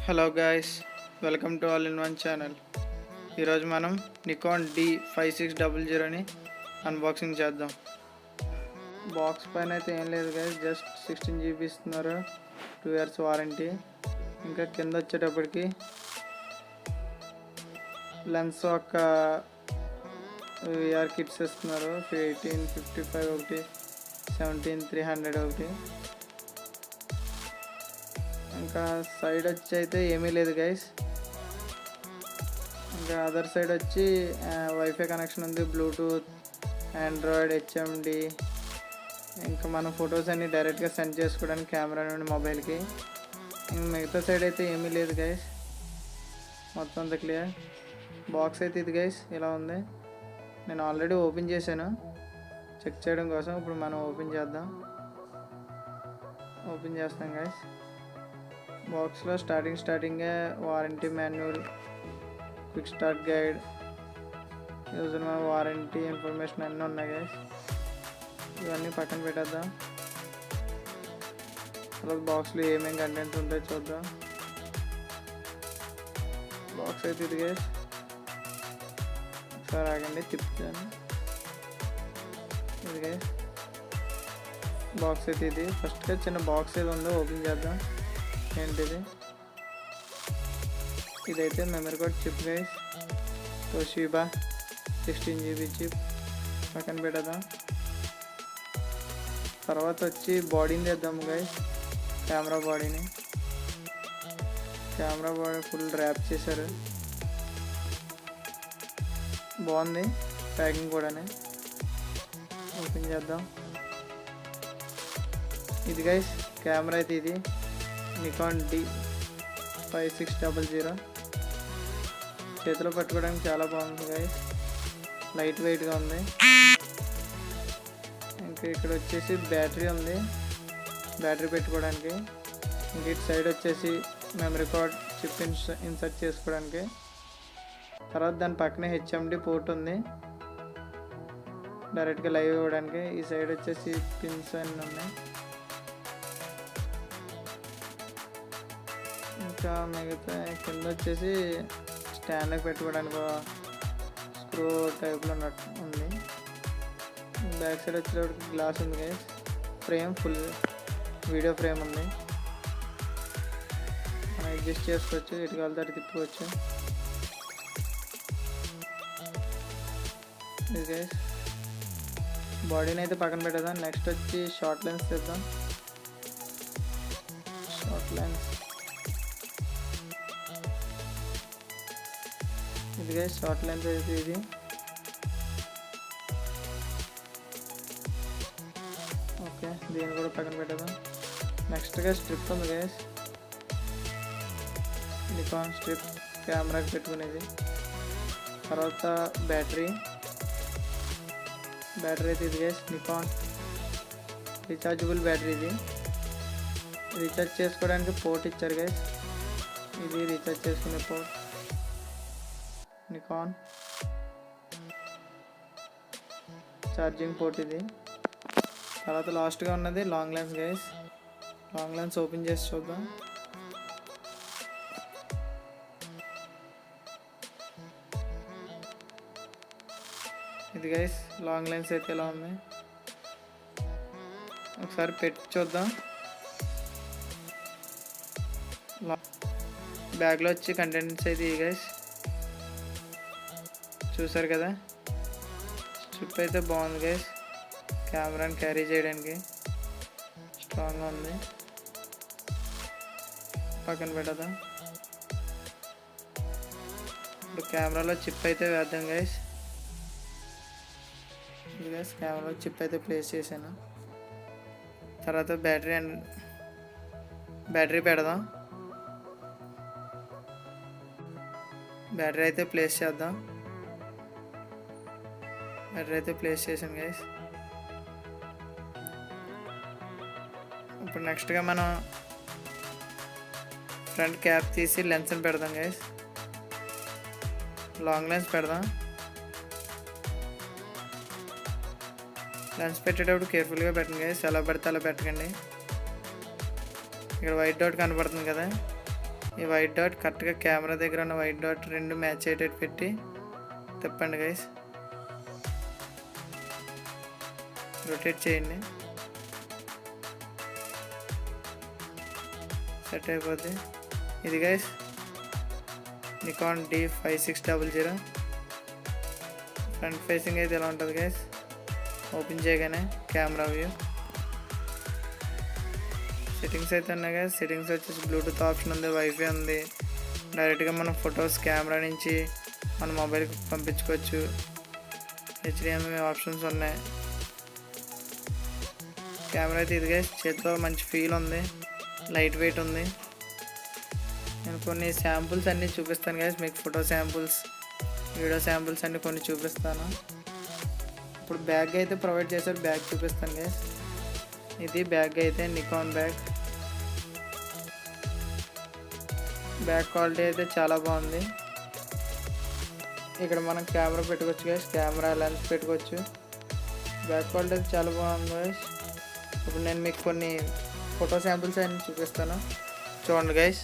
Hello guys, welcome to all in one channel. ఈరోజు మనం Nikon D5600ని unboxing చేద్దాం. Box పైన అయితే ఏం లేదు గాయస్, జస్ట్ 16 GB ఇస్తున్నారు, 2 years వారంటీ. ఇంకా కింద వచ్చేటప్పటికి లెన్స్ ఒక VR కిట్స్ ఇస్తున్నారు. 1855 ఒకటి, 17300 ఒకటి. ఇంకా సైడ్ వచ్చి అయితే ఏమీ లేదు గైస్. ఇంకా అదర్ సైడ్ వచ్చి వైఫై కనెక్షన్ ఉంది, బ్లూటూత్, ఆండ్రాయిడ్, HMD. ఇంకా మన ఫొటోస్ అన్ని డైరెక్ట్గా సెండ్ చేసుకోవడానికి కెమెరా నుండి మొబైల్కి. ఇంకా మిగతా సైడ్ అయితే ఏమీ లేదు గైస్, మొత్తం అంతా క్లియర్. బాక్స్ అయితే ఇది గైస్, ఇలా ఉంది. నేను ఆల్రెడీ ఓపెన్ చేశాను చెక్ చేయడం కోసం. ఇప్పుడు మనం ఓపెన్ చేద్దాం. ఓపెన్ చేస్తాం గైస్. బాక్స్లో స్టార్టింగే warranty manual, quick start guide, user మన వారంటీ ఇన్ఫర్మేషన్ అన్నీ ఉన్నాయి గైస్. ఇవన్నీ పక్కన పెట్టేద్దాం. తర్వాత బాక్స్లో ఏమేమి కంటెంట్స్ ఉంటాయో చూద్దాం. బాక్స్ అయితే ఇది గైస్, ఒకసారి ఆగండి తిప్పుతాను. ఇది గైస్ బాక్స్ అయితే ఇది. ఫస్ట్గా చిన్న బాక్స్ ఏది ఉందో ఓపెన్ చేద్దాం. ఏంటిది? ఇదైతే memory card chip guys, Toshiba 16 GB chip. పక్కన పెడదాం. తర్వాత వచ్చి బాడీని తెద్దాము గైస్, కెమెరా బాడీని. కెమెరా బాడీ ఫుల్ ర్యాప్ చేశారు, బాగుంది ప్యాకింగ్ కూడా. ఓపెన్ చేద్దాం. ఇది గైస్ కెమెరా అయితే ఇది నికాన్ D5600. చేతిలో పట్టుకోవడానికి చాలా బాగుంది గైస్, లైట్ వెయిట్గా ఉంది. ఇంకా ఇక్కడ వచ్చేసి బ్యాటరీ ఉంది, బ్యాటరీ పెట్టుకోవడానికి. ఇంక ఇటు సైడ్ వచ్చేసి మెమరీ కార్డ్ చిప్ ఇన్సర్ట్ చేసుకోవడానికి. తర్వాత దాని పక్కనే HMD పోర్ట్ ఉంది, డైరెక్ట్గా లైవ్ ఇవ్వడానికి. ఈ సైడ్ వచ్చేసి పిన్స్ అన్నీ ఉన్నాయి. ఇంకా మిగతా కింద వచ్చేసి స్టాండ్కి పెట్టుకోవడానికి స్క్రూ టైప్లో ఉంది. బ్యాక్ సైడ్ వచ్చేటప్పటికి గ్లాస్ ఉంది guys. Frame full video frame ఉంది, మనం అడ్జస్ట్ చేసుకోవచ్చు, ఇటు కాలితే అటు తిప్పుకోవచ్చు. ఇది గైస్ బాడీని అయితే పక్కన పెట్టేద్దాం. నెక్స్ట్ వచ్చి షార్ట్ లెన్స్ తెద్దాం. షార్ట్ లెన్స్ ఇది గైస్, షార్ట్ లెన్స్ అయితే ఇది. ఓకే, దీన్ని కూడా పక్కన పెట్టేద్దాం. నెక్స్ట్గా స్ట్రిప్ ఉంది గైస్, నికాన్ స్ట్రిప్, కెమెరాకి పెట్టుకునేది. తర్వాత బ్యాటరీ అయితే ఇది గైస్, నికాన్ రీఛార్జబుల్ బ్యాటరీ. ఇది రీఛార్జ్ చేసుకోవడానికి పోర్ట్ ఇచ్చారు గైస్, ఇది రీఛార్జ్ చేసుకునే పోర్ట్. నికాన్ ఛార్జింగ్ పోర్ట్ ఇది. తర్వాత లాస్ట్గా ఉన్నది long lens guys. Long lens open చేసి చూద్దాం. ఇది గైస్ లాంగ్ లెన్స్ అయితే ఎలా ఉంది, ఒకసారి పెట్టి చూద్దాం. బ్యాగ్లో వచ్చి కంటెంట్స్ అయితే ఇది గైస్, చూసారు కదా. స్ట్రిప్ అయితే బాగుంది గైస్, కెమెరాని క్యారీ చేయడానికి స్ట్రాంగ్గా ఉంది. పక్కన పెడదాం. ఇప్పుడు కెమెరాలో చిప్ అయితే వేద్దాం గైస్. ఇది గైస్ కెమెరాలో చిప్ అయితే ప్లేస్ చేశాను. తర్వాత బ్యాటరీ పెడదాం. బ్యాటరీ అయితే ప్లేస్ చేద్దాం. బ్యాటరీ అయితే ప్లేస్ చేసాను గైస్. ఇప్పుడు నెక్స్ట్గా మనం ఫ్రంట్ క్యాప్ తీసి లెన్స్ని పెడదాం గైస్. లాంగ్ లెన్స్ పెడదాం. లెన్స్ పెట్టేటప్పుడు కేర్ఫుల్గా పెట్టండి గైస్, ఎలా పడితే అలా పెట్టకండి. ఇక్కడ వైట్ డాట్ కనపడుతుంది కదా, ఈ వైట్ డాట్ కరెక్ట్గా కెమెరా దగ్గర ఉన్న వైట్ డాట్ రెండు మ్యాచ్ అయ్యేటట్టు పెట్టి తిప్పండి గైస్. రొటేట్ చేయండి, సెట్ అయిపోద్ది. ఇది guys Nikon D5600. Front facing అయితే ఎలా ఉంటుంది గైస్, ఓపెన్ చేయగానే కెమెరా వ్యూ. సెట్టింగ్స్ అయితే ఉన్నాయి గైస్. సెట్టింగ్స్ వచ్చేసి బ్లూటూత్ ఆప్షన్ ఉంది, వైఫై ఉంది. డైరెక్ట్గా మనం ఫొటోస్ కెమెరా నుంచి మన మొబైల్కి పంపించుకోవచ్చు. HDMI ఆప్షన్స్ ఉన్నాయి. కెమెరా అయితే ఇది గైస్, చేతిలో మంచి ఫీల్ ఉంది, లైట్ వెయిట్ ఉంది. నేను కొన్ని శాంపుల్స్ అన్నీ చూపిస్తాను గైస్ మీకు, ఫోటో శాంపుల్స్, వీడియో శాంపుల్స్ అన్నీ కొన్ని చూపిస్తాను. ఇప్పుడు బ్యాగ్ అయితే ప్రొవైడ్ చేశారు, బ్యాగ్ చూపిస్తాను గైస్. ఇది బ్యాగ్ అయితే నికాన్ బ్యాగ్. బ్యాగ్ క్వాలిటీ అయితే చాలా బాగుంది. ఇక్కడ మనం కెమెరా పెట్టుకోవచ్చు గైస్, కెమెరా లెన్స్ పెట్టుకోవచ్చు. బ్యాగ్ క్వాలిటీ అయితే చాలా బాగుంది గైస్. ఇప్పుడు నేను మీకు కొన్ని ఫోటో శాంపుల్స్ అన్నీ చూపిస్తాను, చూడండి గైస్.